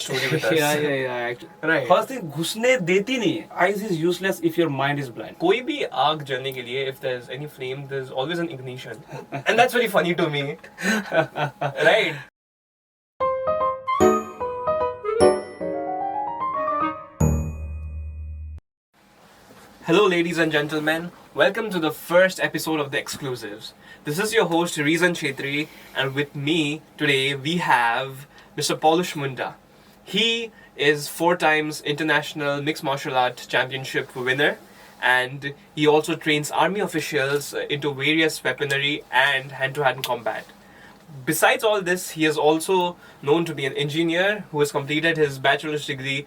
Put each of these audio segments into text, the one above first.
story with us. yeah. Right. First thing, घुसने देती नहीं है. Eyes is useless if your mind is blind. कोई भी आग जलने के लिए if there's any flame, there's always an ignition, and that's very funny to me. Right. Hello, ladies and gentlemen. Welcome to the first episode of The Exclusives. This is your host, Reezan Chetri, and with me today we have Mr. Polish Munda. He is 4 times international mixed martial art championship winner, and he also trains army officials into various weaponry and hand-to-hand combat. Besides all this, he is also known to be an engineer who has completed his bachelor's degree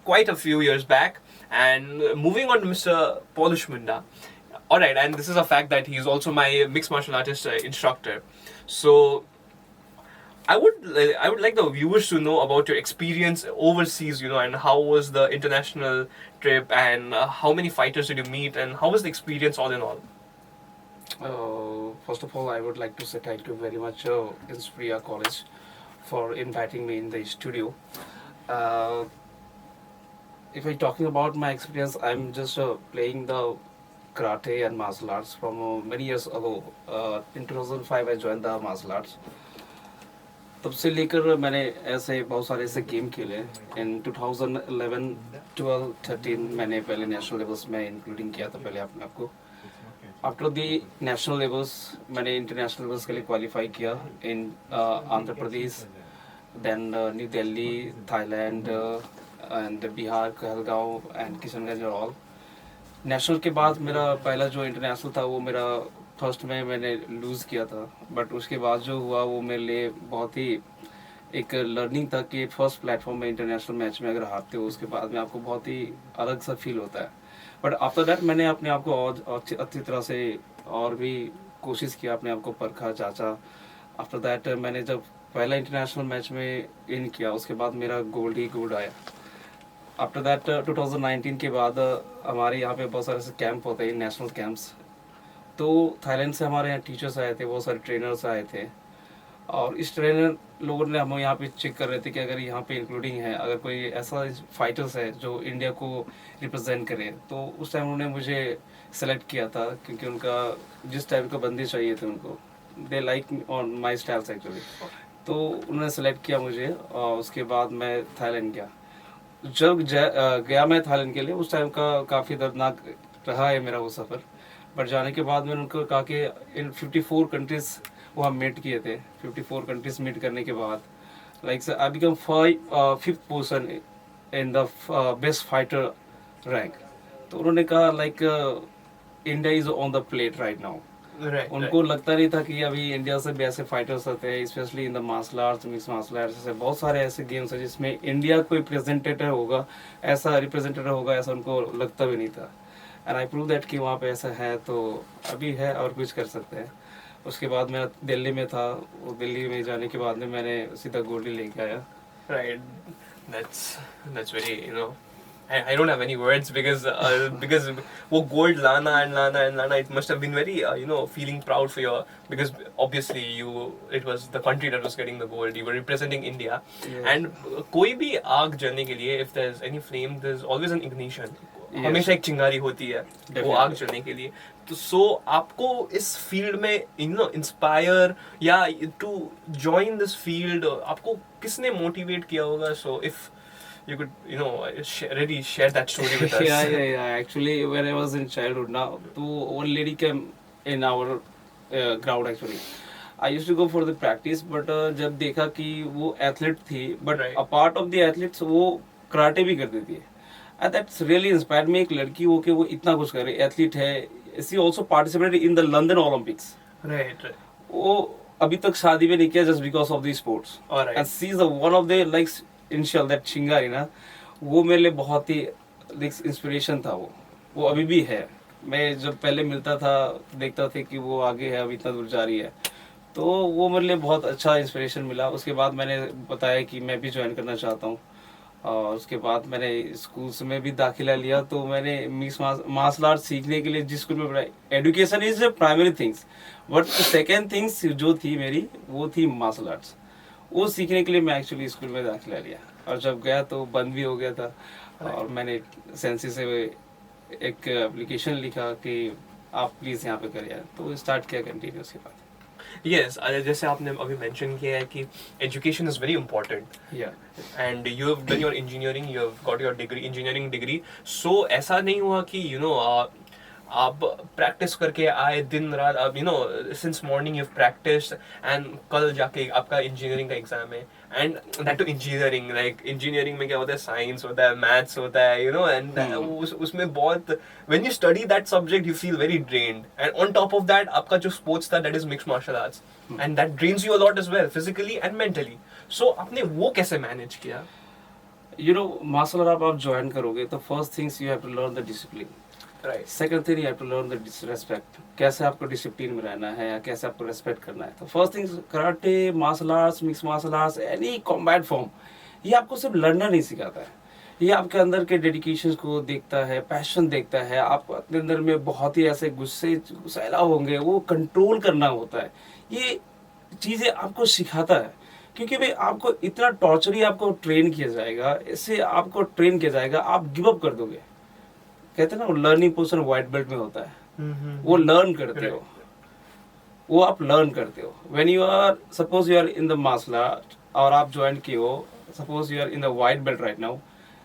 quite a few years back. And moving on to Mr. Polish Munda. Alright, and this is a fact that he is also my mixed martial artist instructor. So, I would like the viewers to know about your experience overseas, and how was the international trip, and how many fighters did you meet, and how was the experience all in all? First of all, I would like to say thank you very much, Inspira College, for inviting me in the studio. If I'm talking about my experience, I'm just playing the karate and martial arts from many years ago. In 2005, I joined the martial arts. तब से लेकर मैंने ऐसे बहुत सारे ऐसे game खेले. In 2011, 12, 13 मैंने पहले नेशनल लेवल्स में इंक्लूडिंग किया था पहले अपने आप को. आफ्टर दी नेशनल लेवल्स मैंने इंटरनेशनल लेवल्स के लिए क्वालिफाई किया in Andhra Pradesh, then New Delhi, Thailand, and Bihar, Kahalgaon and Kishanganj और ऑल. नेशनल के बाद मेरा पहला जो इंटरनेशनल था वो मेरा फर्स्ट में मैंने लूज़ किया था. बट उसके बाद जो हुआ वो मेरे लिए बहुत ही एक लर्निंग था कि फर्स्ट प्लेटफॉर्म में इंटरनेशनल मैच में अगर हारते हो उसके बाद में आपको बहुत ही अलग सा फील होता है. बट आफ्टर दैट मैंने अपने आप को और अच्छी तरह से और भी कोशिश किया, अपने आप को परखा, जांचा. आफ्टर दैट मैंने जब पहला इंटरनेशनल मैच में इन किया उसके बाद मेरा गोल्ड ही गोल्ड आया. आफ्टर दैट 2019 के बाद हमारे यहाँ पे बहुत सारे ऐसे कैंप होते हैं, नेशनल कैंप्स. तो थाईलैंड से हमारे यहाँ टीचर्स आए थे, बहुत सारे ट्रेनर्स आए थे, और इस ट्रेनर लोगों ने हम यहाँ पे चेक कर रहे थे कि अगर यहाँ पे इंक्लूडिंग है, अगर कोई ऐसा फाइटर्स है जो इंडिया को रिप्रेजेंट करे. तो उस टाइम उन्होंने मुझे सेलेक्ट किया था क्योंकि उनका जिस टाइप का बंदे चाहिए थे उनको, they like on my styles actually. तो उन्होंने सेलेक्ट किया मुझे और उसके बाद मैं थाईलैंड गया. जब गया मैं थाईलैंड के लिए, उस टाइम का काफ़ी दर्दनाक रहा है मेरा वो सफ़र. बट जाने के बाद मैंने उनको कहा कि इन 54 कंट्रीज़ वो हम मीट किए थे. 54 कंट्रीज़ मीट करने के बाद like I become 5th position in the best fighter rank. तो उन्होंने कहा like India is on the plate right now. उनको लगता नहीं था कि अभी इंडिया से भी ऐसे फाइटर्स आते हैं, specially in the martial arts, mix martial arts. ऐसे बहुत सारे ऐसे गेम्स हैं जिसमें इंडिया कोई रिप्रेजेंटेटर होगा, ऐसा उनको लगता भी नहीं था. एंड आई प्रूव दैट कि वहाँ पे ऐसा है, तो अभी है और कुछ कर सकते हैं. उसके बाद मैं दिल्ली में था, वो दिल्ली में जाने के बाद में मैंने सीधा गोल्ड लेके आया. Right. That's very. I don't have any words because वो gold लाना it must have been very feeling proud for your, because obviously it was the country that was getting the gold, you were representing India. Yes. And कोई भी आग जलने के लिए if there's any flame, there's always an ignition. Yes. हमेशा एक चिंगारी होती है वो आग जलने के लिए. तो सो आपको इस फील्ड में इंस्पायर या टू जॉइन दिस फील्ड आपको किसने मोटिवेट किया होगा? So if you could really share that story with us. Yeah. Actually, when I was in childhood, now to one lady came in our ground actually. I used to go for the practice, but जब देखा कि वो athlete थी, but Right. a part of the athletes वो karate भी करती थी. And that's really inspired me. एक लड़की हो के वो इतना कुछ करे, एथलीट है. She also participated in the London Olympics. Right. वो अभी तक शादी भी नहीं किया just because of the sports. Alright. And she is the one of the like initial that चिंगारी ना, वो मेरे लिए बहुत ही इंस्पिरेशन था. वो अभी भी है. मैं जब पहले मिलता था देखता था कि वो आगे है, अभी इतना दूर जा रही है, तो वो मेरे लिए बहुत अच्छा इंस्पिरेशन मिला. उसके बाद मैंने बताया कि मैं भी ज्वाइन करना चाहता हूँ, और उसके बाद मैंने स्कूल्स में भी दाखिला लिया. तो मैंने मिक्स मार्शल आर्ट सीखने के लिए जिस स्कूल में पढ़ा, education is the primary things, but second things जो थी मेरी वो थी मार्शल आर्ट्स. वो सीखने के लिए मैं एक्चुअली स्कूल में दाखिला लिया. और जब गया तो बंद भी हो गया था। और मैंने सेंसी से एक एप्लीकेशन लिखा कि आप प्लीज़ यहाँ पे करिए, तो स्टार्ट किया कंटिन्यू उसके बाद। यस, जैसे आपने अभी मेंशन किया है कि एजुकेशन इज वेरी इंपॉर्टेंट या and you have done your engineering, you have got your degree, engineering degree. So ऐसा नहीं हुआ कि आप प्रैक्टिस करके आए दिन रात, अब since morning you practice and कल जाके आपका इंजीनियरिंग का एग्जाम है, and that too engineering, like engineering में क्या होता है, साइंस होता है, मैथ्स होता है, एंड उसमें बहुत, when you study that subject you feel very drained, and on top of that आपका जो स्पोर्ट्स था that is mixed martial arts, and that drains you a lot as well, physically and mentally. So आपने वो कैसे manage किया? Martial art आप join करोगे तो first things you have to learn the discipline. Right. Second thing you have to learn the respect, कैसे आपको discipline में रहना है या कैसे आपको रेस्पेक्ट करना है। तो first things karate, martial arts, mix martial arts, any combat form, ये आपको सिर्फ लड़ना नहीं सिखाता है, ये आपके अंदर के डेडिकेशन को देखता है, पैशन देखता है। आप अपने अंदर में बहुत ही ऐसे गुस्सैला होंगे, वो कंट्रोल करना होता है, ये चीज़ें आपको सिखाता है। क्योंकि भाई आपको इतना टॉर्चर ही आपको ट्रेन किया जाएगा, इससे आपको ट्रेन किया जाएगा, आप गिव अप कर दोगे। कहते हैं ना, लर्निंग पोर्शन व्हाइट बेल्ट में होता है, वो लर्न करते हो, वो आप लर्न करते हो। When you are suppose you are in the martial art और आप ज्वाइन किए हो, suppose you are in the white belt right now,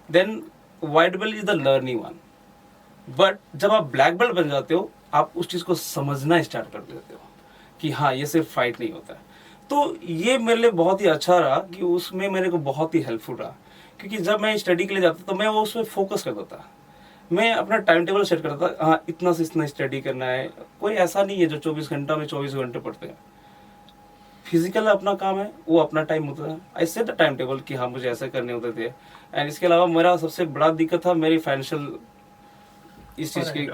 then white belt is the learning one. But जब आप ब्लैक बेल्ट बन जाते हो, आप उस चीज को समझना स्टार्ट कर देते हो कि हाँ, ये सिर्फ फाइट नहीं होता है। तो ये मेरे लिए बहुत ही अच्छा रहा कि उसमें मेरे को बहुत ही हेल्पफुल रहा। क्योंकि जब मैं स्टडी के लिए जाता तो मैं वो उसमें फोकस करता था, मैं अपना टाइम टेबल सेट करता था, हाँ इतना से इतना स्टडी करना है। कोई ऐसा नहीं है जो 24 घंटा में 24 घंटे पढ़ते हैं, फिजिकल अपना काम है, वो अपना टाइम होता है। आई सेट द टाइम टेबल कि हाँ मुझे ऐसे करने होते थे। एंड इसके अलावा मेरा सबसे बड़ा दिक्कत था मेरी फाइनेंशियल इस चीज़ की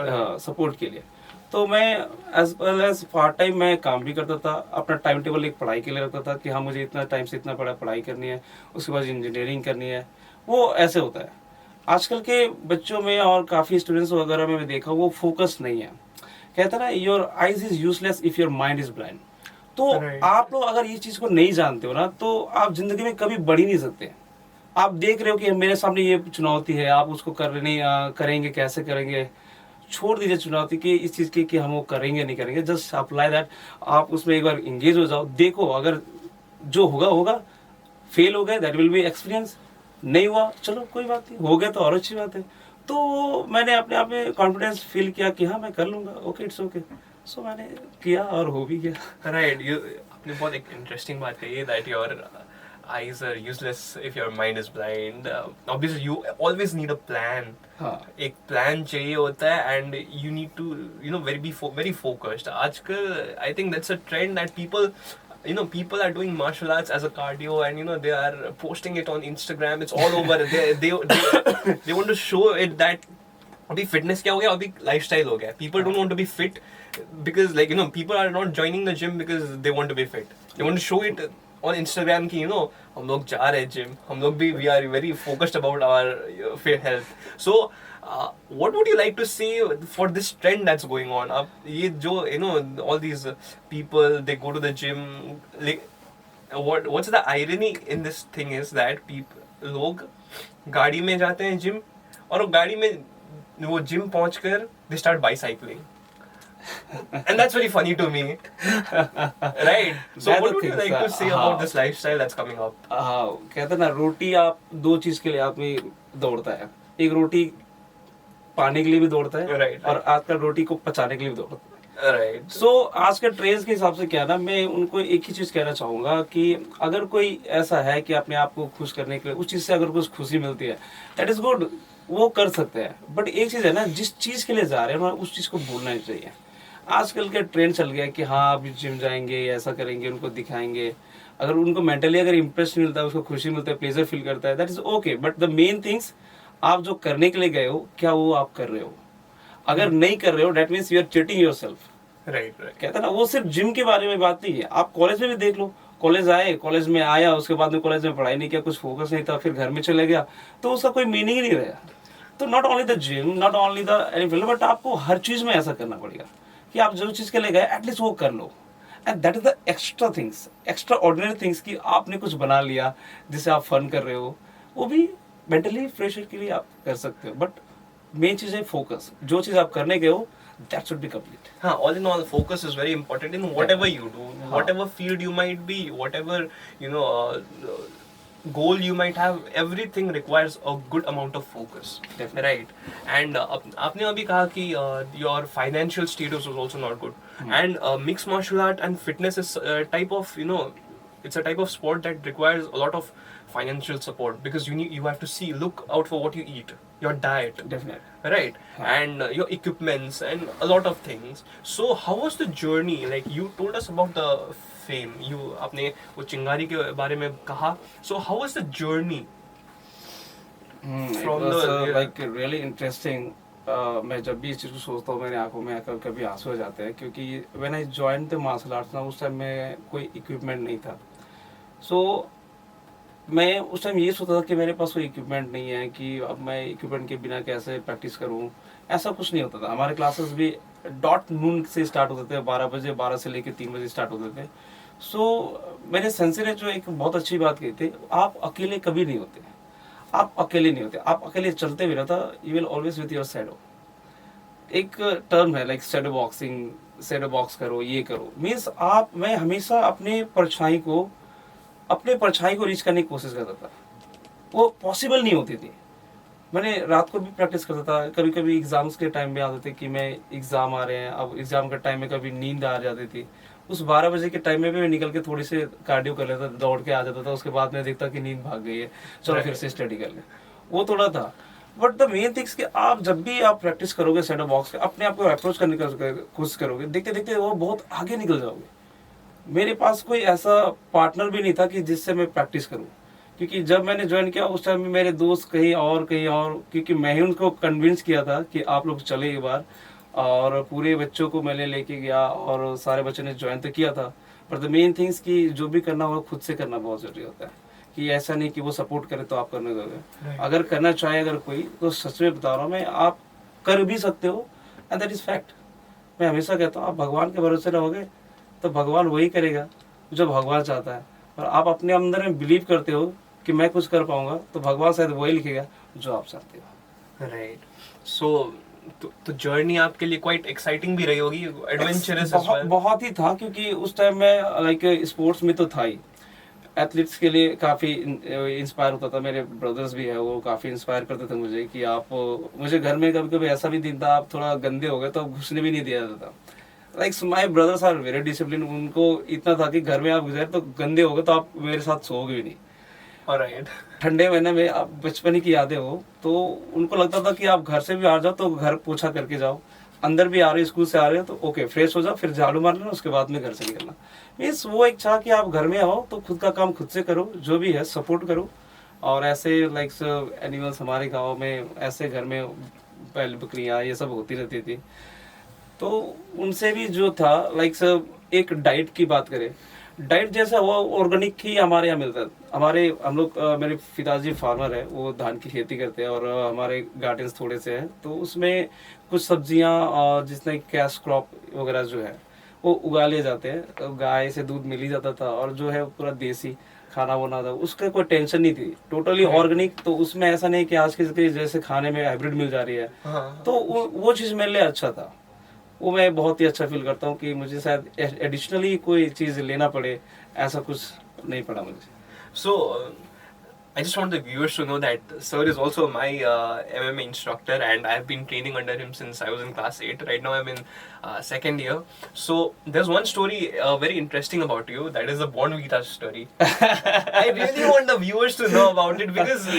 सपोर्ट के लिए। तो मैं as well as part time मैं काम भी करता था, अपना टाइम टेबल एक पढ़ाई के लिए रखता था कि हाँ मुझे इतना टाइम से इतना पढ़ाई करनी है, उसके बाद इंजीनियरिंग करनी है। वो ऐसे होता है आजकल के बच्चों में, और काफ़ी स्टूडेंट्स वगैरह में मैं देखा वो फोकस नहीं है। कहता है ना, your eyes is useless if your mind is blind. तो आप लोग अगर ये चीज़ को नहीं जानते हो ना, तो आप जिंदगी में कभी बढ़ ही नहीं सकते। आप देख रहे हो कि मेरे सामने ये चुनौती है, आप उसको करेंगे कैसे करेंगे, छोड़ दीजिए चुनौती की इस चीज़ की कि हम वो करेंगे नहीं करेंगे, जस्ट अप्लाई दैट। आप उसमें एक बार इंगेज हो जाओ, देखो अगर जो होगा होगा, फेल हो गए दैट विल बी एक्सपीरियंस, नहीं हुआ चलो कोई बात नहीं, हो गया तो और अच्छी बात है। तो मैंने अपने आप में कॉन्फिडेंस फील किया कि हाँ मैं कर लूँगा, ओके इट्स ओके। सो मैंने किया और हो भी गया। राइट। यू आपने बहुत एक इंटरेस्टिंग बात कही है, that your eyes are useless if your mind is blind. Obviously you always need a plan. हाँ, एक प्लान चाहिए होता है, and you need to very focused. आजकल I think that's a trend that people are doing martial arts as a cardio, and they are posting it on Instagram. It's all over. they want to show it that अभी fitness क्या हो गया, अभी lifestyle हो गया. People don't want to be fit because people are not joining the gym because they want to be fit. They want to show it on Instagram कि हम लोग जा रहे हैं जिम, हम लोग भी we are very focused about our health. So what would you like to say for this trend that's going on? अब ये जो all these people, they go to the gym, like, what's the irony in this thing is that लोग गाड़ी में जाते हैं gym, और वो गाड़ी में वो जिम पहुंचकर they start bicycling. And that's very funny to me. Right? So what would you like to say about this lifestyle that's coming up? हाँ, कहते हैं ना, रोटी आप दो चीज के लिए आदमी दौड़ता है, एक रोटी पाने के लिए भी दौड़ता है, right. और आजकल रोटी को पचाने के लिए भी दौड़ता है। Right. So आज के ट्रेंड्स के हिसाब से क्या ना, मैं उनको एक ही चीज कहना चाहूंगा कि अगर कोई ऐसा है कि अपने आप को खुश करने के लिए उस चीज से अगर कुछ खुशी मिलती है, दैट इज गुड, वो कर सकते हैं। बट एक चीज है ना, जिस चीज के लिए जा रहे हैं ना, उस चीज को भूलना नहीं चाहिए। आजकल के ट्रेंड चल गया कि हाँ अभी जिम जाएंगे, ऐसा करेंगे, उनको दिखाएंगे। अगर उनको मेंटली अगर इंप्रेस मिलता है, उसको खुशी मिलता है, प्लेजर फील करता है, that is okay. But the main things, आप जो करने के लिए गए हो, क्या वो आप कर रहे हो? अगर नहीं कर रहे हो, that means you are cheating yourself. Right. कहता है ना, वो सिर्फ जिम के बारे में बात नहीं है, आप कॉलेज में भी देख लो। कॉलेज आए, कॉलेज में आया, उसके बाद में कॉलेज में पढ़ाई नहीं किया, कुछ फोकस नहीं था, फिर घर में चले गया, तो उसका कोई मीनिंग ही नहीं रहा। तो not only the gym, not only the any, but आपको हर चीज में ऐसा करना पड़ेगा कि आप जो चीज के लिए गए एटलीस्ट वो कर लो। And that is the extra things, extraordinary things, कि आपने कुछ बना लिया जिससे आप फन कर रहे हो, वो भी मेंटली प्रेशर के लिए आप कर सकते हो, बट मेन चीज़ है फोकस। जो चीज़ आप करने गए हो दैट शुड बी कंप्लीट। हाँ, all in all, focus is very important in whatever you do, हाँ. whatever field you might be, whatever you know goal you might have. Everything requires a good amount of focus, Definitely. right? And आपने अभी कहा कि your financial status was also not good, and mixed martial art and fitness is a type of it's a type of sport that requires a lot of financial support, because you have to look out for what you eat, your diet, definite. right? And your equipments and a lot of things. So how was the journey? Like, you told us about the fame, you आपने वो चिंगारी के बारे में कहा. So how was the journey It from was the like really interesting. मैं जब भी इस चीज़ को सोचता हूँ मेरी आंखों में कभी कभी आंसू आ जाते हैं, क्योंकि when I join the martial arts ना, उस टाइम में कोई इक्विपमेंट नहीं था। सो मैं उस टाइम ये सोचता था कि मेरे पास कोई इक्विपमेंट नहीं है, कि अब मैं इक्विपमेंट के बिना कैसे प्रैक्टिस करूँ। ऐसा कुछ नहीं होता था। हमारे क्लासेस भी डॉट नून से स्टार्ट होते थे, 12 बजे, 12 से लेकर 3 बजे स्टार्ट होते थे। सो मेरे सेंसर ने जो एक बहुत अच्छी बात कही थी, आप अकेले कभी नहीं होते, आप अकेले नहीं होते, आप अकेले चलते भी रहता, you will always with your shadow. एक टर्म है like shadow boxing, shadow box करो, ये करो, मीन्स मैं हमेशा अपने परछाई को रीच करने की कोशिश करता था। वो पॉसिबल नहीं होती थी। मैंने रात को भी प्रैक्टिस करता था। कभी कभी एग्जाम्स के टाइम में आते थे कि मैं एग्जाम आ रहे हैं, अब एग्जाम के टाइम में कभी नींद आ जाती थी। उस 12 बजे के टाइम में भी मैं निकल के थोड़ी सी कार्डियो कर लेता, दौड़ के आ जाता था। उसके बाद मैं देखता कि नींद भाग गई है, चलो फिर से स्टडी कर ले। वो थोड़ा था, बट द मेन थिंग्स कि आप जब भी आप प्रैक्टिस करोगे शैडो बॉक्स के, अपने आप को अप्रोच करने की कोशिश करोगे, देखते देखते वो बहुत आगे निकल जाओगे। मेरे पास कोई ऐसा पार्टनर भी नहीं था कि जिससे मैं प्रैक्टिस करूं, क्योंकि जब मैंने ज्वाइन किया उस टाइम में मेरे दोस्त कहीं और, क्योंकि मैं ही उनको कन्विंस किया था कि आप लोग चले एक बार, और पूरे बच्चों को मैंने लेके गया और सारे बच्चों ने ज्वाइन तो किया था। पर द मेन थिंग्स कि जो भी करना होगा खुद से करना बहुत जरूरी होता है, कि ऐसा नहीं कि वो सपोर्ट करे तो आप करने दोगे। अगर करना चाहे अगर कोई, तो सच में बता रहा हूँ मैं, आप कर भी सकते हो, एंड दैट इज फैक्ट। मैं हमेशा कहता हूँ, आप भगवान के भरोसे रहोगे तो भगवान वही करेगा जो भगवान चाहता है। और आप अपने अंदर में बिलीव करते हो कि मैं कुछ कर पाऊंगा, तो भगवान शायद वही लिखेगा जो आप चाहते हो। right? So तो जर्नी आपके लिए क्वाइट एक्साइटिंग भी रही होगी, एडवेंचरस एज वेल। बहुत ही था, क्योंकि उस टाइम में लाइक स्पोर्ट्स में तो था ही, एथलीट्स के लिए काफ़ी इंस्पायर होता था। मेरे ब्रदर्स भी है, वो काफ़ी इंस्पायर करते थे मुझे कि आप, मुझे घर में कभी कभी ऐसा भी दिन था आप थोड़ा गंदे हो गए तो घुसने भी नहीं दिया जाता था। Like my brothers are very discipline. उनको इतना था कि घर में आप गुजरे तो गंदे हो गए तो आप मेरे साथ सोओगे भी नहीं। ऑलराइट। ठंडे महीने में आप बचपन की यादें हो तो उनको लगता था कि आप घर से भी आ जाओ तो घर पोछा करके जाओ, अंदर भी आ रहे हो, स्कूल से आ रहे हो तो ओके फ्रेश हो जाओ, फिर झाड़ू मार लेना, उसके बाद में घर से निकलना। मीन्स वो एक चाह कि आप घर में आओ तो खुद का काम खुद से करो, जो भी है सपोर्ट करो। और ऐसे लाइक एनिमल्स हमारे गाँव में ऐसे घर में बैल बकरियाँ ये सब होती रहती थी, तो उनसे भी जो था लाइक सब। एक डाइट की बात करें, डाइट जैसा हुआ ऑर्गेनिक ही हमारे यहाँ मिलता है। हम लोग मेरे पिताजी फार्मर है, वो धान की खेती करते हैं, और हमारे गार्डन्स थोड़े से हैं, तो उसमें कुछ सब्जियां जिसमें कैश क्रॉप वगैरह जो है वो उगा लिए जाते हैं। तो गाय से दूध मिल ही जाता था, और जो है पूरा देसी खाना बना था, उसका कोई टेंशन नहीं थी, टोटली ऑर्गेनिक। तो उसमें ऐसा नहीं कि आज के जैसे खाने में हाइब्रिड मिल जा रही है। तो वो चीज़ मेरे लिए अच्छा था। वो मैं बहुत ही अच्छा फील करता हूँ कि मुझे शायद एडिशनली कोई चीज़ लेना पड़े, ऐसा कुछ नहीं पड़ा मुझे। So, I just want the viewers to know that sir is also my MMA instructor, and I've been training under him since I was in class 8. Right now I'm in second year. So there's one story very interesting about you, that is the Born Vita story. I really want the viewers to know about it, because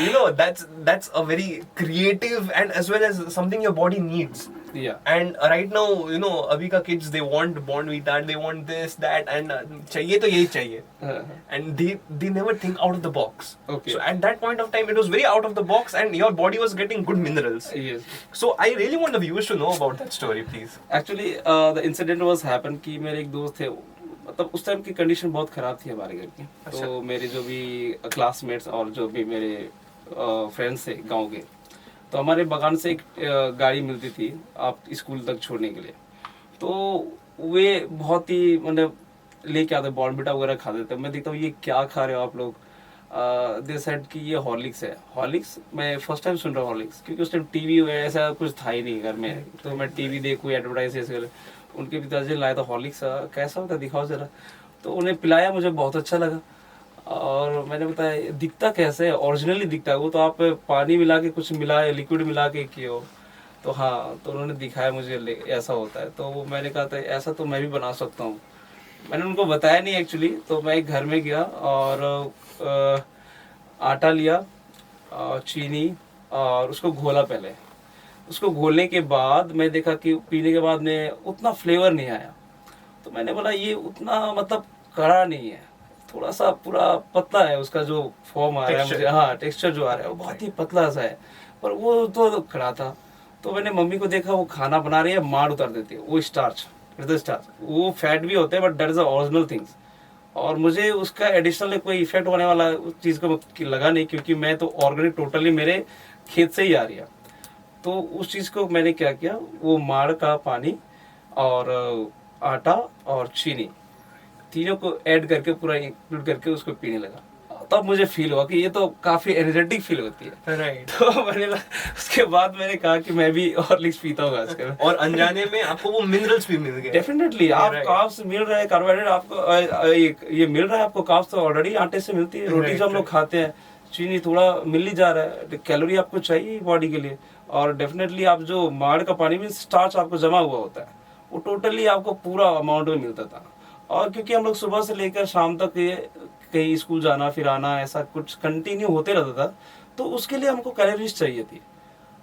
that's a very creative and as well as something your body needs. Yeah. And right now, अभी का kids, they want Born Vita, they want this, that, and चाहिए तो यही चाहिए. And they never think out of the box. Okay. So at that point of time, it was very out of the box, and your body was getting good minerals. Yes. So I really want the viewers to know about that story, please. Actually, the incident was happen कि मेरे एक दोस्त थे, मतलब उस time की condition बहुत खराब थी हमारे घर की। अच्छा। तो मेरे जो भी क्लासमेट्स और जो भी मेरे फ्रेंड्स थे गांव के, तो हमारे बगान से एक गाड़ी मिलती थी आप स्कूल तक छोड़ने के लिए। तो वे बहुत ही मतलब लेके आते, बॉर्नविटा वगैरह खाते थे। मैं देखता हूँ ये क्या खा रहे हो आप लोग, दे सेड कि ये हॉर्लिक्स है। हॉर्लिक्स मैं फर्स्ट टाइम सुन रहा हूँ हॉर्लिक्स, क्योंकि उस टाइम टीवी ऐसा कुछ था ही नहीं घर में, तो मैं टीवी देखूँ एडवर्टाइज ऐसे। उनके पिताजी लाया था हॉर्लिक्स, कैसा होता है दिखाओ जरा। तो उन्हें पिलाया, मुझे बहुत अच्छा लगा। और मैंने बताया दिखता कैसे है, ओरिजिनली दिखता है वो तो आप पानी मिला के कुछ मिलाए, लिक्विड मिला के किए हो। तो हाँ, तो उन्होंने दिखाया मुझे ऐसा होता है। तो मैंने कहा था ऐसा तो मैं भी बना सकता हूँ। मैंने उनको बताया नहीं एक्चुअली, तो मैं एक घर में गया और आटा लिया, चीनी, और उसको घोला पहले। उसको घोलने के बाद मैं देखा कि पीने के बाद में उतना फ्लेवर नहीं आया। तो मैंने बोला ये उतना मतलब कड़ा नहीं है, थोड़ा सा पूरा पतला है, उसका जो फॉर्म आ रहा है मुझे, हाँ टेक्सचर जो आ रहा है वो बहुत ही पतला सा है, पर वो तो कड़ा था। तो मैंने मम्मी को देखा वो खाना बना रही है, माड़ उतार देती है, वो स्टार्च, स्टार्च वो फैट भी होते हैं but that is the original things. और मुझे उसका एडिशनल कोई इफेक्ट होने वाला उस चीज़ को लगा नहीं, क्योंकि मैं तो ऑर्गेनिक टोटली मेरे खेत से ही आ रही है। तो उस चीज़ को मैंने क्या किया, वो माड़ का पानी और आटा और चीनी तीनों को ऐड करके पूरा इंक्लूड करके उसको पीने लगा। तब मुझे फील हुआ कि ये तो काफी एनर्जेटिक फील होती है। राइट। तो उसके बाद मैंने कहा कि मैं भी हॉर्लिक्स पीता हूँ आजकल। और अनजाने में आपको वो मिनरल्स भी मिल गए। डेफिनेटली आप Right. कार्ब्स मिल रहे हैं, कार्बोहाइड्रेट आपको ये मिल रहा है आपको। कार्ब्स तो ऑलरेडी आटे से मिलती है, रोटी Right, जो हम लोग right. खाते हैं, चीनी थोड़ा मिल ही जा रहा है, कैलोरी आपको चाहिए बॉडी के लिए। और डेफिनेटली आप जो माड़ का पानी में स्टार्च आपको जमा हुआ होता है, वो टोटली आपको पूरा अमाउंट में मिलता था। और क्योंकि हम लोग सुबह से लेकर शाम तक ये कहीं स्कूल जाना फिर आना ऐसा कुछ कंटिन्यू होते रहता था, तो उसके लिए हमको कैलोरीज चाहिए थी।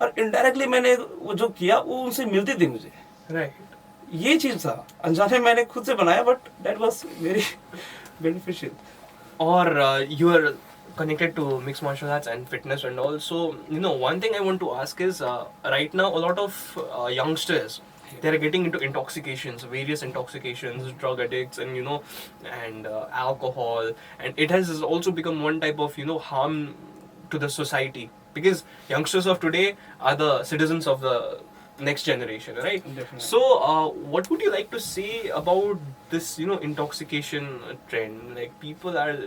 और इनडायरेक्टली मैंने वो जो किया वो उनसे मिलती थी मुझे। राइट। ये चीज था, अनजाने मैंने खुद से बनाया, but that was very beneficial. Or you are connected to mixed martial arts and fitness and all. So, you know, one thing I want to ask is right now, a lot of youngsters, they are getting into intoxications, various intoxications, drug addicts, and and alcohol, and it has also become one type of harm to the society, because youngsters of today are the citizens of the next generation, right? Definitely. So what would you like to say about this intoxication trend? Like, people are,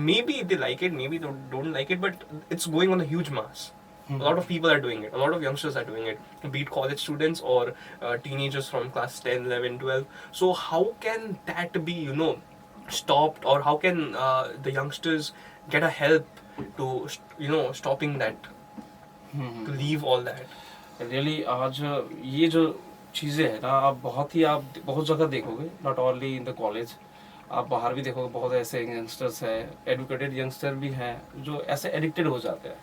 maybe they like it, maybe they don't like it, but it's going on a huge mass. A lot of people are doing it, a lot of youngsters are doing it, be it college students or teenagers from class 10, 11, 12. So how can that be stopped, or how can the youngsters get a help to stopping that, to leave all that? Really आज ये जो चीज़ें हैं ना, आप बहुत जगह देखोगे, not only in the college, आप बाहर भी देखोगे बहुत ऐसे यंगस्टर्स हैं, एडुकेटेड यंगस्टर भी हैं जो ऐसे एडिक्टेड हो जाते हैं।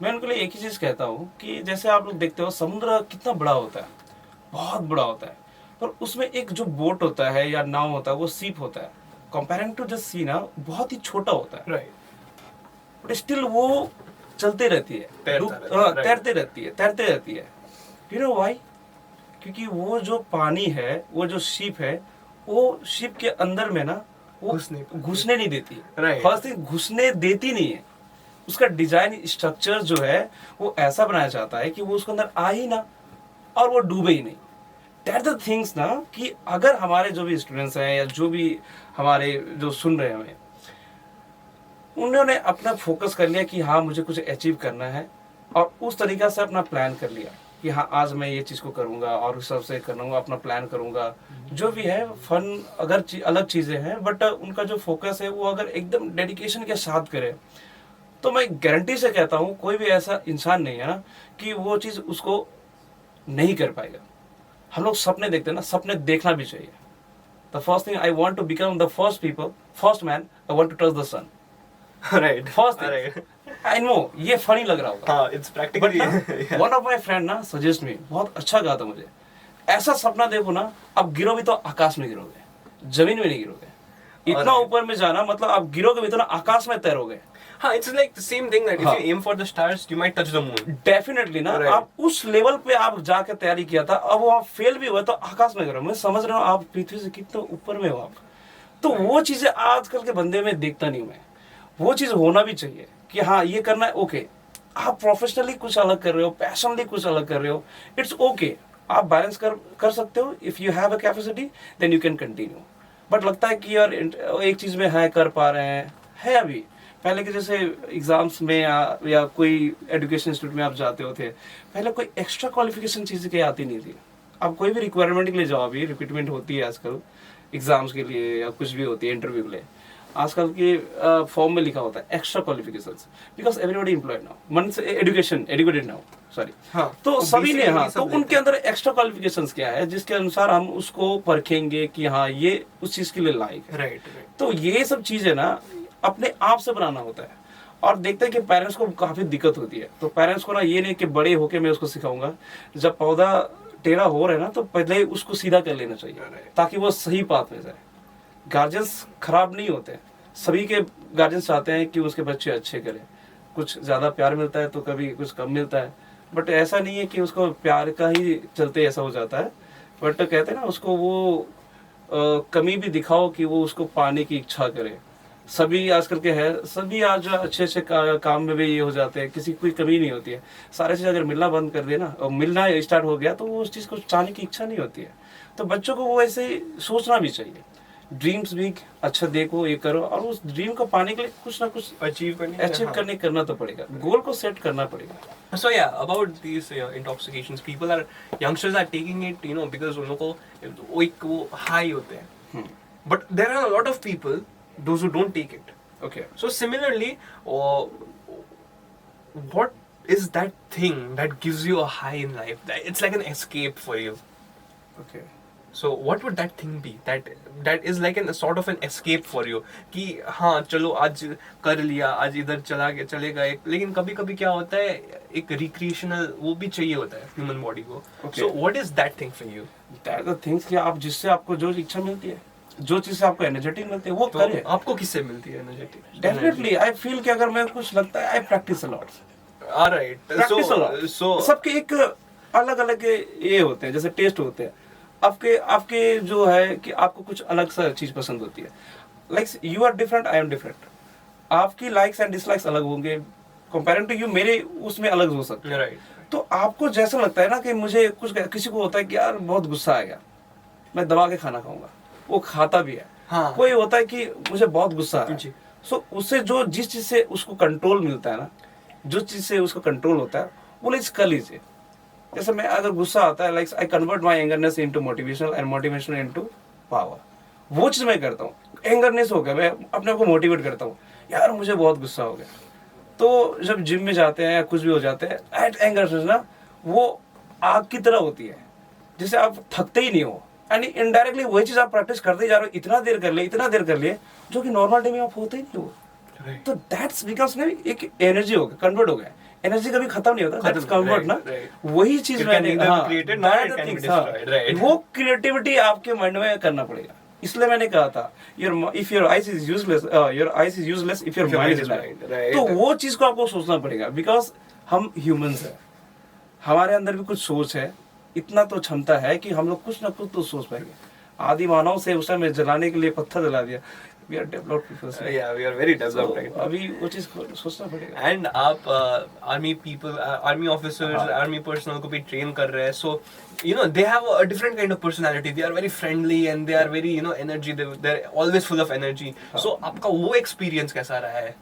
मैं उनके लिए एक ही चीज़ कहता हूँ कि जैसे आप लोग देखते हो समुद्र कितना बड़ा होता है, बहुत बड़ा होता है, पर उसमें एक जो बोट होता है या नाव होता है वो सीप होता है, कंपेयरिंग टू जस्ट सी ना बहुत ही छोटा होता है, Right. बट स्टिल वो चलते रहती है, तैरते रहती है। You know why? क्योंकि वो जो पानी है, वो जो शिप है, वो शिप के अंदर में ना वो घुसने नहीं देती। Right. फर्स्ट थिंग, घुसने देती नहीं है। उसका डिजाइन स्ट्रक्चर जो है वो ऐसा बनाया जाता है कि वो उसके अंदर आ ही ना और वो डूबे ही नहीं। दैट द थिंग्स ना, कि अगर हमारे जो भी स्टूडेंट्स हैं या जो भी हमारे जो सुन रहे हैं हमें, उन्होंने अपना फोकस कर लिया कि हाँ मुझे कुछ अचीव करना है, और उस तरीका से अपना प्लान कर लिया कि हाँ आज मैं ये चीज़ को करूँगा और उस सबसे करूँगा, अपना प्लान करूँगा। जो भी है फन अगर अलग चीज़ें हैं, बट उनका जो फोकस है वो अगर एकदम डेडिकेशन के साथ करे, तो मैं गारंटी से कहता हूँ कोई भी ऐसा इंसान नहीं है ना कि वो चीज़ उसको नहीं कर पाएगा। हम लोग सपने देखते हैं ना, सपने देखना भी चाहिए। The first thing, I want to become the first man, I want to touch the sun. Right. First Right. I know ये फनी लग रहा होगा, हाँ, it's practically. Yeah. One of my friend ना सजेस्ट मी, बहुत अच्छा कहा था मुझे, ऐसा सपना देखो ना, आप गिरो भी तो आकाश में गिरोगे, जमीन में नहीं गिरोगे। इतना Alright. ऊपर में जाना मतलब आप गिरोगे भी तो ना आकाश में तैरोगे। हाँ, it's like the same thing that if हाँ. you aim for the stars, you might touch the moon. Definitely ना, Right. आप उस लेवल पे आप जाके तैयारी किया था, अब वो आप फेल भी हुआ तो आकाश में गिरो। मैं समझ रहा हूँ आप पृथ्वी से कितना ऊपर में हो आप। तो वो चीजें आजकल के बंदे में देखता नहीं हूँ मैं। वो चीज होना भी चाहिए कि हाँ ये करना है, ओके। आप प्रोफेशनली कुछ अलग कर रहे हो, पैशनली कुछ अलग कर रहे हो, इट्स ओके। आप बैलेंस कर सकते हो। If you have a capacity then you can continue. But लगता है कि यार एक चीज में है कर पा रहे हैं, है अभी पहले के जैसे एग्जाम्स में या कोई एजुकेशन इंस्टीट्यूट में आप जाते होते, पहले कोई एक्स्ट्रा क्वालिफिकेशन चीज़ की आती नहीं थी। अब कोई भी रिक्वायरमेंट के लिए जाओ, अभी रिक्रूटमेंट होती है आजकल एग्जाम्स के लिए या कुछ भी होती है इंटरव्यू के लिए, आजकल के फॉर्म में लिखा होता है extra qualifications, because everybody employed now, मन से एजुकेटेड नाउ, सॉरी। हाँ, तो सभी ने, हाँ, सब तो देते उनके अंदर एक्स्ट्रा क्वालिफिकेशंस क्या है जिसके अनुसार हम उसको परखेंगे कि हाँ ये उस चीज के लिए लायक है। राइट। तो ये सब चीजें ना अपने आप से बनाना होता है। और देखते हैं कि पेरेंट्स को काफी दिक्कत होती है, तो पेरेंट्स को ना ये नहीं कि बड़े होके मैं उसको सिखाऊंगा, जब पौधा टेढ़ा हो रहा है ना तो पहले ही उसको सीधा कर लेना चाहिए ताकि वो सही पाथ में जाए। गार्जियंस खराब नहीं होते, सभी के गार्जियंस चाहते हैं कि उसके बच्चे अच्छे करें, कुछ ज्यादा प्यार मिलता है तो कभी कुछ कम मिलता है, बट ऐसा नहीं है कि उसको प्यार का ही चलते ऐसा हो जाता है। बट कहते हैं ना उसको वो कमी भी दिखाओ कि वो उसको पाने की इच्छा करे। सभी आजकल के है, सभी आज अच्छे अच्छे काम में भी ये हो जाते हैं, किसी की कोई कमी नहीं होती है। सारे चीज अगर मिलना बंद कर देना और मिलना स्टार्ट हो गया तो वो उस चीज को चाहने की इच्छा नहीं होती है। तो बच्चों को वो ऐसे सोचना भी चाहिए, ड्रीम्स भी अच्छा देखो, ये करो, और उस ड्रीम को पाने के लिए कुछ ना कुछ अचीव करने करना तो पड़ेगा, गोल को सेट करना पड़ेगा। So yeah, about these intoxications, youngsters are taking it, because उन लोगों को वो high होते हैं. But there are a lot of people, those who don't take it. Okay. So similarly, what is that thing that gives you a high in life? It's like an escape for you. Okay. So what would that thing be? That is like a sort of an escape for you. कि हाँ चलो आज कर लिया, आज इधर चले गए, लेकिन कभी कभी क्या होता है एक रिक्रिएशनल वो भी चाहिए होता है ह्यूमन बॉडी को. So what is that thing for you? That the things कि आप जिससे आपको जो इच्छा मिलती है, जो चीज से आपको एनर्जेटिक मिलती है वो तो करें. आपको किससे मिलती है एनर्जेटिक? डेफिनेटली आई फील कि अगर मैं कुछ लगता है I practice a lot. Alright. Practice a lot. So सबके एक अलग अलग ये होते हैं, जैसे टेस्ट होते हैं. आपके जो है कि आपको कुछ अलग सा चीज पसंद होती है. Like you are different, I am different. आपकी लाइक्स एंड डिसलाइक्स अलग होंगे कंपेयरिंग टू यू, मेरे उसमें अलग हो सकते हैं. राइट. तो आपको जैसा लगता है ना कि मुझे कुछ, किसी को होता है कि यार बहुत गुस्सा आ गया, मैं दबा के खाना खाऊंगा, वो खाता भी है. हाँ. कोई होता है कि मुझे बहुत गुस्सा आ रहा है, सो उससे जो जिस चीज से उसको कंट्रोल मिलता है ना, जो चीज से उसको कंट्रोल होता है वो लीज कर लीजिए. जैसे मैं अगर गुस्सा आता है, like I convert my angerness into motivation and motivation into power. वो चीज मैं करता हूँ. एंगरनेस हो गया, मैं अपने आप को मोटिवेट करता हूँ, यार मुझे बहुत गुस्सा हो गया. तो जब जिम में जाते हैं या कुछ भी हो जाते हैं, एट एंगरनेस ना वो आग की तरह होती है, जिससे आप थकते ही नहीं हो. एंड इनडायरेक्टली वही चीज आप प्रैक्टिस करते ही जा रहे हो, इतना देर कर लिए जो कि नॉर्मल डे में आप होते ही नहीं हो. तो दैट्स बिकॉज ना एक एनर्जी हो गया, कन्वर्ट हो गया. एनर्जी कभी खत्म नहीं होता, दैट्स कन्वर्ट ना. वही चीज मैंने वो क्रिएटिविटी आपके माइंड में करना पड़ेगा. इसलिए मैंने कहा था if your eyes is useless if your mind is light. तो वो चीज को आपको सोचना पड़ेगा, बिकॉज हम ह्यूमंस है, हमारे अंदर भी कुछ सोच है. इतना तो क्षमता है कि हम लोग कुछ ना कुछ तो सोच पाएंगे. आदि मानव से उस समय जलाने के लिए पत्थर जला दिया. We are developed people. Yeah, we are very developed right now. अभी वो चीज सोचना पड़ेगा. And आप army officers, army personnel को भी train कर रहे हैं. So they have a different kind of personality. They are very friendly and they are very energy. They're always full of energy. So आपका वो experience कैसा रहा है?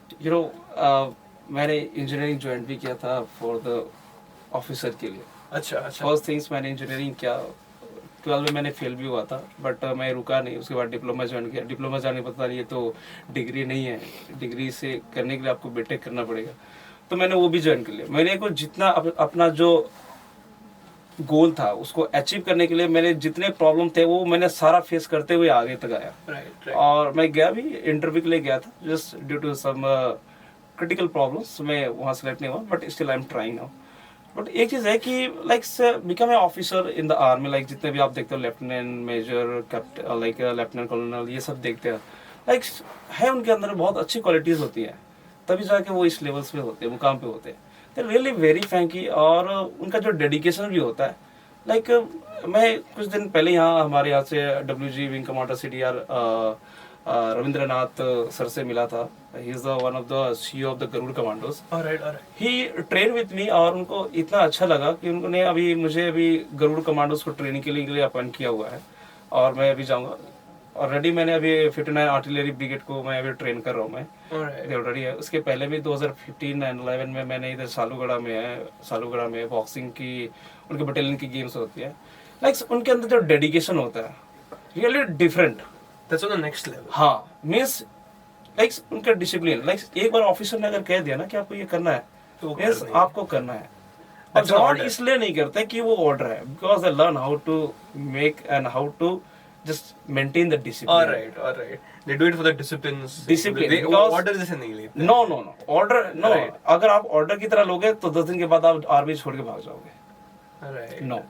मैंने इंजीनियरिंग ज्वाइन भी किया था फॉर द ऑफिसर के लिए. अच्छा. फर्स्ट थिंग्स मैंने इंजीनियरिंग किया, 12 में मैंने फेल भी हुआ था, बट मैं रुका नहीं. उसके बाद डिप्लोमा ज्वाइन किया. डिप्लोमा जाने पता नहीं, ये तो डिग्री नहीं है, डिग्री से करने के लिए आपको बीटेक करना पड़ेगा. तो मैंने वो भी ज्वाइन कर लिया. मैंने को जितना अपना जो गोल था उसको अचीव करने के लिए मैंने जितने प्रॉब्लम थे वो मैंने सारा फेस करते हुए आगे तक आया. Right. और मैं गया भी, इंटरव्यू के लिए गया था, just due to some critical problems मैं वहाँ सेलेक्ट नहीं हुआ, but still I am trying now. But एक चीज है कि like become a officer in the army, like जितने भी आप देखते हो lieutenant, major, captain, like lieutenant colonel, ये सब देखते हैं, लाइक है उनके अंदर बहुत अच्छी क्वालिटीज होती है, तभी जाके वो इस लेवल्स पे होते हैं, मुकाम पे होते हैं. They really very frankly. और उनका जो डेडिकेशन भी होता है, लाइक मैं कुछ दिन पहले यहाँ हमारे यहाँ से WG wing commander CDR Ravindranath sir से मिला था. He is one of the CEO of the Garud commandos. He train with me, और उनको इतना अच्छा लगा कि उन्होंने मुझे गरुड़ कमांडोज को ट्रेनिंग के लिए अपॉइंट किया हुआ है, और मैं अभी जाऊंगा. ऑलरेडी मैंने अभी 59 आर्टिलरी ब्रिगेड को मैं अभी ट्रेन कर रहा हूँ मैं, Alright. ऑलरेडी है। उसके पहले भी 2015 एंड 11 में मैंने इधर सालूगढ़ा में बॉक्सिंग की, उनके बटालियन की गेम्स होती है। लाइक उनके अंदर जो डेडिकेशन होता है really different. That's on the next level. हाँ, मीन्स लाइक उनका डिसिप्लिन, लाइक एक बार ऑफिसर ने अगर कह दिया ना कि आपको ये करना है, तो मीन्स करना ही है। आपको करना है। और That's an जवान order. इसलिए नहीं करते कि वो ऑर्डर है, because they learn how to make and how to just maintain the discipline. Alright. They do it for the disciplines. Discipline, They because- order जैसे नहीं लेते। No no no, order no. Right. अगर आप order की तरह लोगे तो 10 दिन के बाद आप आर्मी छोड़ के भाग जाओगे। Alright. नो,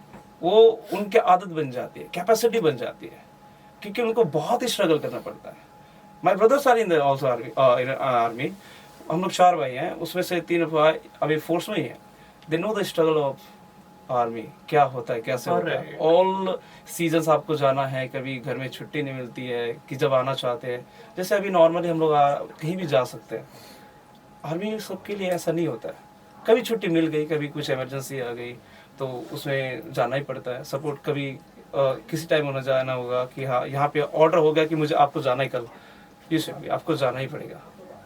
वो उनकी आदत बन जाती है, कैपेसिटी बन जाती है, क्योंकि उनको बहुत ही स्ट्रगल करना पड़ता है। My brothers are in the also army. हम लोग 4 भाई हैं, उसमें से 3 भाई अभी फोर्स में ही हैं। They know the struggle of army, क्या होता है, कैसे होता है। Alright. ऑल सीजन्स आपको जाना है, कभी घर में छुट्टी नहीं मिलती है कि जब आना चाहते हैं। जैसे अभी नॉर्मली हम लोग कहीं भी जा सकते हैं, आर्मी सबके लिए ऐसा नहीं होता है। कभी छुट्टी मिल गई, कभी कुछ इमरजेंसी आ गई तो उसमें जाना ही पड़ता है। सपोर्ट कभी किसी टाइम होना जाना होगा कि हाँ यहाँ पे ऑर्डर हो गया कि मुझे आपको जाना ही कल, ये सब आपको जाना ही पड़ेगा,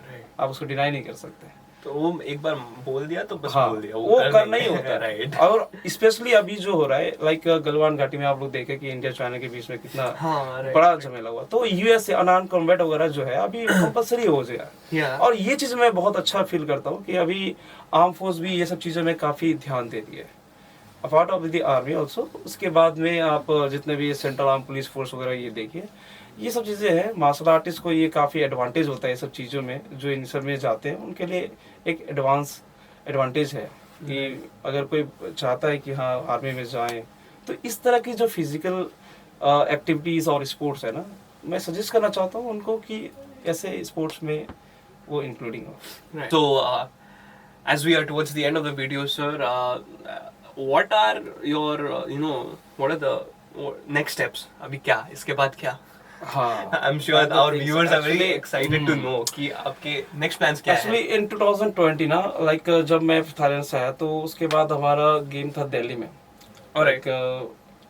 Right. आप उसको डिनाई नहीं कर सकते। तो वो एक बार बोल दिया तो बस हाँ, बोल दिया, वो करना ही होता है। राइट। और स्पेशली अभी जो हो रहा है, लाइक गलवान घाटी में आप लोग देखे कि इंडिया चाइना के बीच में कितना हाँ, right. बड़ा झमेला हुआ, तो यूएस अनआर्म्ड कॉम्बैट वगैरह जो है अभी कंपलसरी हो गया। Yeah. और ये चीज मैं बहुत अच्छा फील करता हूँ कि अभी आर्म फोर्स भी ये सब चीजों में काफी ध्यान दे रही है, apart of the army also. उसके बाद में आप जितने भी सेंट्रल आर्म पुलिस फोर्स वगैरह ये देखिए, ये सब चीजें हैं। मार्शल आर्टिस्ट को ये काफी एडवांटेज होता है ये सब चीजों में, जो इन सब में जाते हैं उनके लिए एक एडवांटेज है कि अगर कोई चाहता है कि हाँ आर्मी में जाएं, तो इस तरह की जो फिजिकल एक्टिविटीज और स्पोर्ट्स है ना, मैं सजेस्ट करना चाहता हूँ उनको कि ऐसे स्पोर्ट्स में वो इंक्लूडिंग हो। Right. So, as we are towards the end of the video, sir, what are your, what are the next steps? अभी क्या, इसके बाद क्या? हाँ, I'm sure our viewers are very Actually, excited to know कि आपके next plans क्या actually है? इन 2020 ना, लाइक जब मैं थाईलैंड से आया तो उसके बाद हमारा गेम था दिल्ली में। Alright.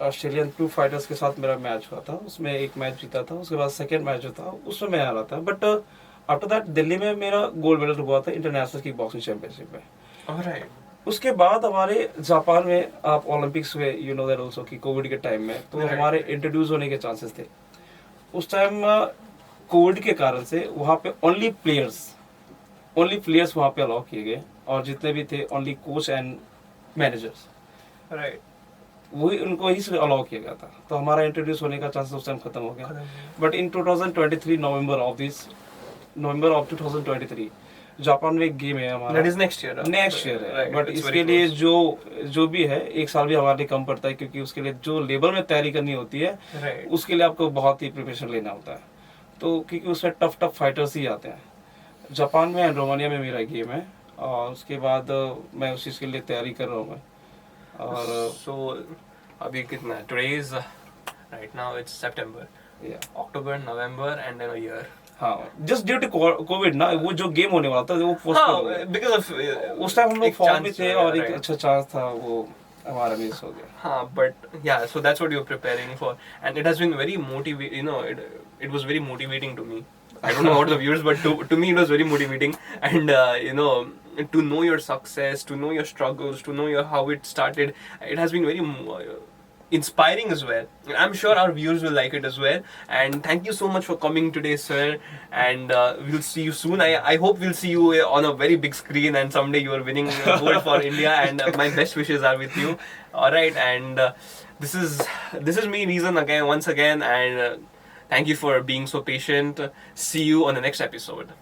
ऑस्ट्रेलियन 2 फाइटर्स के साथ मेरा मैच हुआ था, उसमें एक मैच जीता था। उसके बाद सेकंड मैच जो था उसमें मैं हारा था, बट आफ्टर दैट दिल्ली में मेरा गोल्ड मेडल हुआ था इंटरनेशनल किक बॉक्सिंग चैंपियनशिप में। Alright. उसके बाद हमारे जापान में आप ओलंपिक्स हुए, यू नो दैट आल्सो कि कोविड के टाइम में, तो Right. हमारे इंट्रोड्यूस होने के चांसेस थे। उस टाइम कोविड के कारण से वहाँ पे ओनली प्लेयर्स वहाँ पे अलाउ किए गए, और जितने भी थे only coach and managers, Right. वही उनको ही सिर्फ अलाउ किया गया था। तो हमारा इंट्रोड्यूस होने का चांसेस उस टाइम खत्म हो गया। But in 2023 November of 2023 Japan में एक गेम है हमारा, That is next year. Next year है। Right. बट It's इसके very लिए close. जो भी है, एक साल भी हमारे लिए कम पड़ता है, क्योंकि उसके लिए जो लेवल में तैयारी करनी होती है Right. उसके लिए आपको बहुत ही प्रिपरेशन लेना होता है। तो क्योंकि उसमें टफ फाइटर्स ही आते हैं। जापान में एंड रोमानिया में मेरा गेम है, और उसके बाद मैं उस चीज़ के लिए तैयारी कर रहा हूँ मैं। और So, अभी कितना? Today is right now it's September, yeah, October, November, and then a year. हाँ, जस्ट ड्यू टू कोविड ना, वो जो गेम होने वाला था वो पोस्टपोन हो गया। हाँ, because of उस टाइम हम लोग एक फॉर्म में chance, थे और एक right. अच्छा चांस था, वो हमारा मिस हो गया। हाँ, but yeah, so that's what you're preparing for, and it has been very motivating. It was very motivating to me. I don't know about the viewers, but to me it was very motivating, and to know your success, to know your struggles, to know how it started. It has been very inspiring as well. I'm sure our viewers will like it as well. And thank you so much for coming today, sir. And we'll see you soon. I hope we'll see you on a very big screen, and someday you are winning gold for India. And my best wishes are with you. All right. And this is me, Reason, once again. And thank you for being so patient. See you on the next episode.